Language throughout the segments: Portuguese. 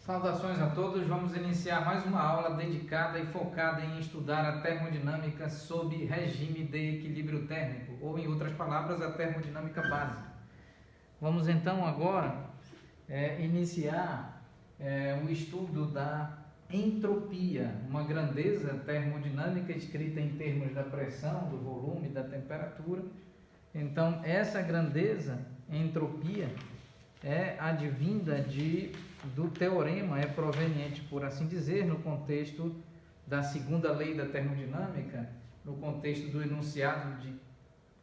Saudações a todos, vamos iniciar mais uma aula dedicada e focada em estudar a termodinâmica sob regime de equilíbrio térmico, ou em outras palavras, a termodinâmica básica. Vamos então agora iniciar o estudo da entropia, uma grandeza termodinâmica escrita em termos da pressão, do volume, da temperatura. Então, essa grandeza, entropia, é advinda do teorema, é proveniente, por assim dizer, no contexto da segunda lei da termodinâmica, no contexto do enunciado de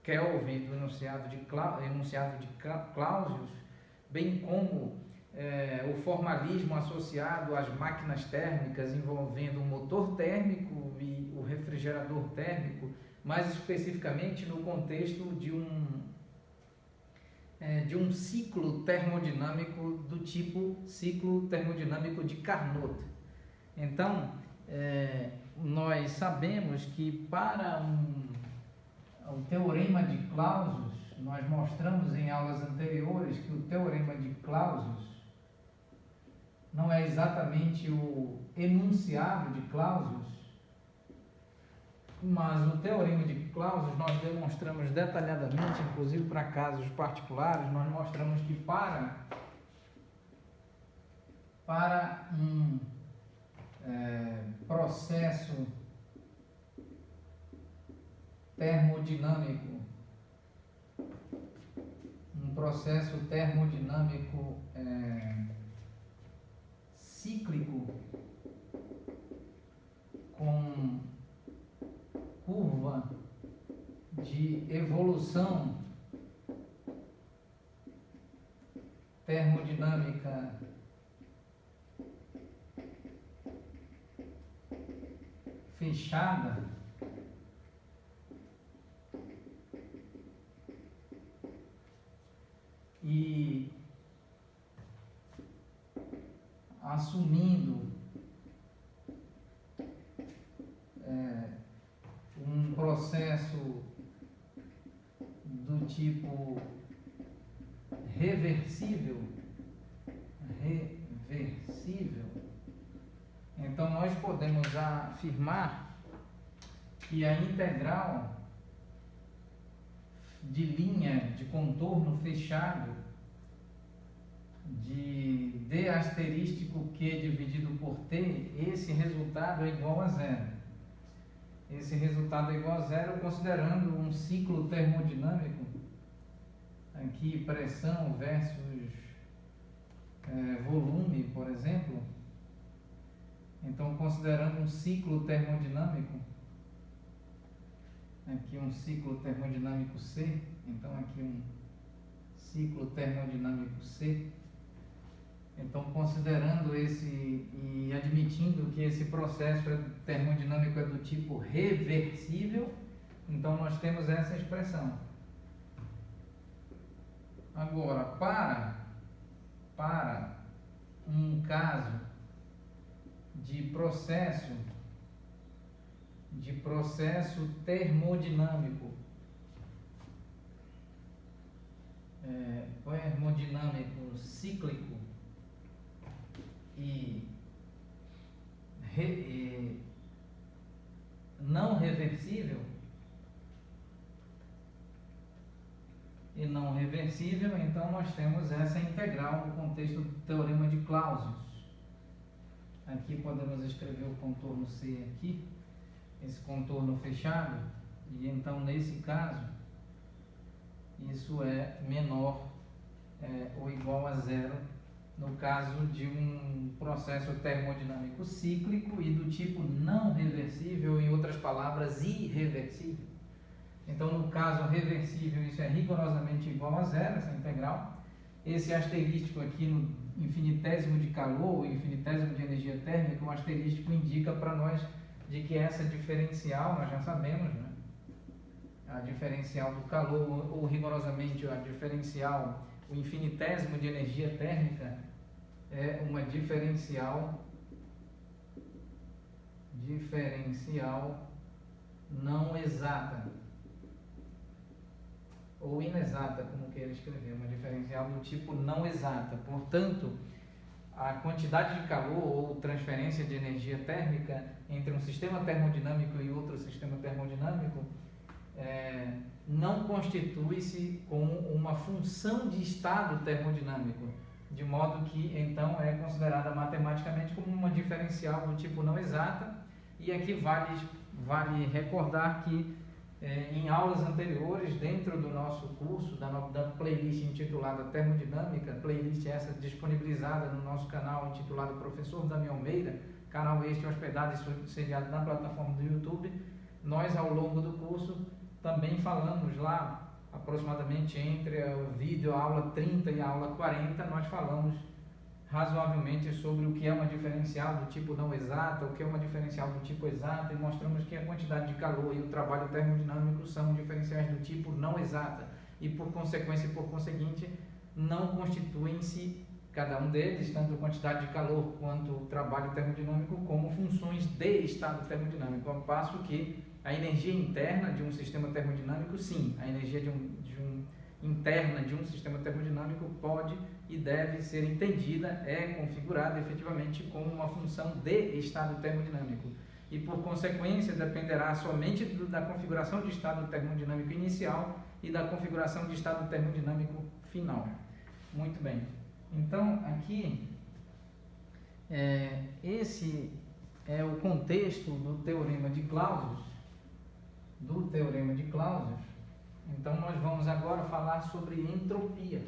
Kelvin, do enunciado de Clausius, bem como o formalismo associado às máquinas térmicas envolvendo o motor térmico e o refrigerador térmico, mais especificamente no contexto de um ciclo termodinâmico do tipo ciclo termodinâmico de Carnot. Então, nós sabemos que para o teorema de Clausius, nós mostramos em aulas anteriores que o teorema de Clausius não é exatamente o enunciado de Clausius, mas o teorema de Clausius nós demonstramos detalhadamente, inclusive para casos particulares, nós mostramos que para um processo termodinâmico, cíclico com curva de evolução termodinâmica fechada, e assumindo um processo do tipo reversível, então nós podemos afirmar que a integral de linha de contorno fechado de D asterístico Q dividido por T, esse resultado é igual a zero. Esse resultado é igual a zero considerando um ciclo termodinâmico, aqui pressão versus volume, por exemplo. Então, considerando um ciclo termodinâmico, aqui um ciclo termodinâmico C, então aqui um ciclo termodinâmico C. Então, considerando esse e admitindo que esse processo termodinâmico é do tipo reversível, então nós temos essa expressão. Agora, para um caso de processo termodinâmico cíclico e não reversível, então nós temos essa integral no contexto do teorema de Clausius. Aqui podemos escrever o contorno C aqui, esse contorno fechado, e então nesse caso isso é menor ou igual a zero no caso de um processo termodinâmico cíclico e do tipo não reversível, em outras palavras, irreversível. Então, no caso reversível, isso é rigorosamente igual a zero, essa integral. Esse asterístico aqui no infinitésimo de calor, ou infinitésimo de energia térmica, o asterístico indica para nós de que essa diferencial, nós já sabemos, né? A diferencial do calor, ou rigorosamente a diferencial, o infinitésimo de energia térmica, é uma diferencial não exata, ou inexata, como queira escrever, uma diferencial do tipo não exata. Portanto, a quantidade de calor ou transferência de energia térmica entre um sistema termodinâmico e outro sistema termodinâmico não constitui-se como uma função de estado termodinâmico, de modo que então é considerada matematicamente como uma diferencial do tipo não exata. E aqui vale recordar que em aulas anteriores, dentro do nosso curso, da playlist intitulada Termodinâmica, playlist essa disponibilizada no nosso canal intitulado Professor Damião Meira, canal este hospedado e sediado na plataforma do YouTube, nós ao longo do curso também falamos lá, aproximadamente entre o vídeo, a aula 30 e a aula 40, nós falamos razoavelmente sobre o que é uma diferencial do tipo não exata, o que é uma diferencial do tipo exata, e mostramos que a quantidade de calor e o trabalho termodinâmico são diferenciais do tipo não exata e por consequência e por conseguinte não constituem-se, cada um deles, tanto a quantidade de calor quanto o trabalho termodinâmico, como funções de estado termodinâmico, ao passo que a energia interna de um sistema termodinâmico, sim, a energia interna de um sistema termodinâmico pode e deve ser entendida, configurada efetivamente como uma função de estado termodinâmico e por consequência dependerá somente da configuração de estado termodinâmico inicial e da configuração de estado termodinâmico final. Muito bem, então aqui esse é o contexto do Teorema de Clausius, Então nós vamos agora falar sobre entropia,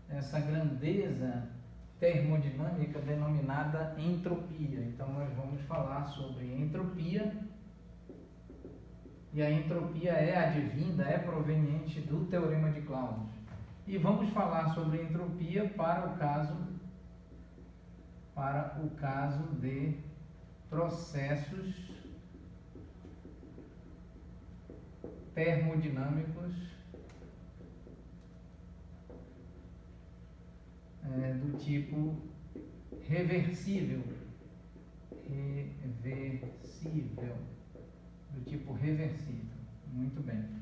essa grandeza termodinâmica denominada entropia. Então nós vamos falar sobre entropia, e a entropia é advinda, é proveniente do Teorema de Clausius. E vamos falar sobre entropia para o caso de processos termodinâmicos do tipo reversível, do tipo reversível. Muito bem.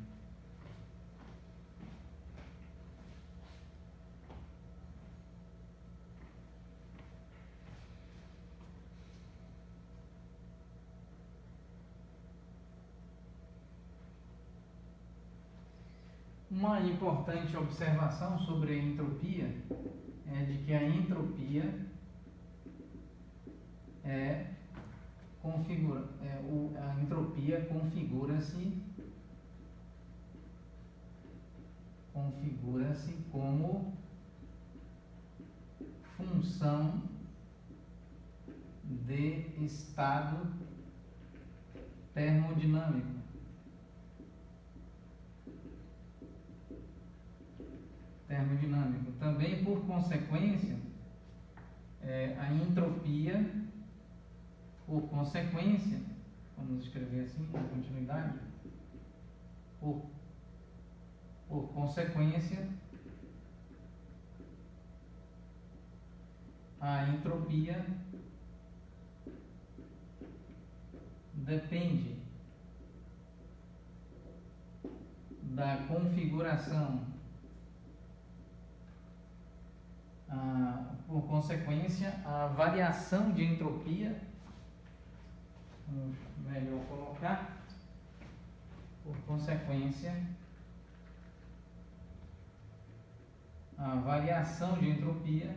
Uma importante observação sobre a entropia é de que a entropia configura-se como função de estado termodinâmico. Também, por consequência, a entropia, por consequência, vamos escrever assim, na continuidade, por consequência, a entropia depende da configuração. Por consequência, a variação de entropia, vamos melhor colocar, por consequência, a variação de entropia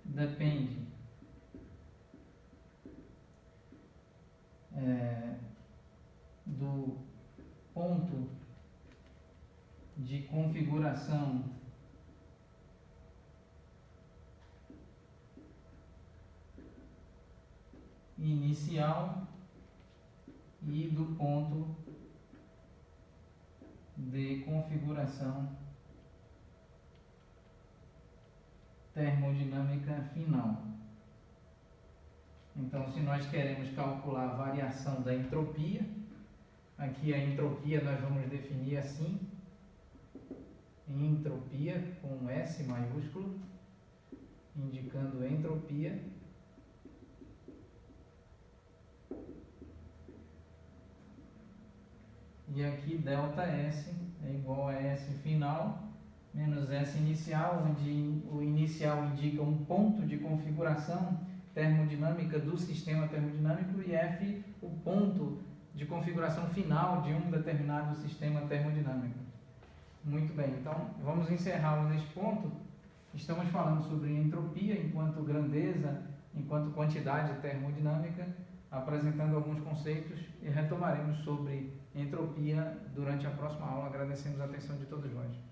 depende do ponto de configuração inicial e do ponto de configuração termodinâmica final. Então, se nós queremos calcular a variação da entropia, aqui a entropia nós vamos definir assim, entropia com S maiúsculo, indicando entropia. E aqui ΔS é igual a S final menos S inicial, onde o inicial indica um ponto de configuração termodinâmica do sistema termodinâmico e F o ponto de configuração final de um determinado sistema termodinâmico. Muito bem, então vamos encerrar neste ponto. Estamos falando sobre entropia enquanto grandeza, enquanto quantidade termodinâmica, apresentando alguns conceitos e retomaremos sobre entropia durante a próxima aula. Agradecemos a atenção de todos nós.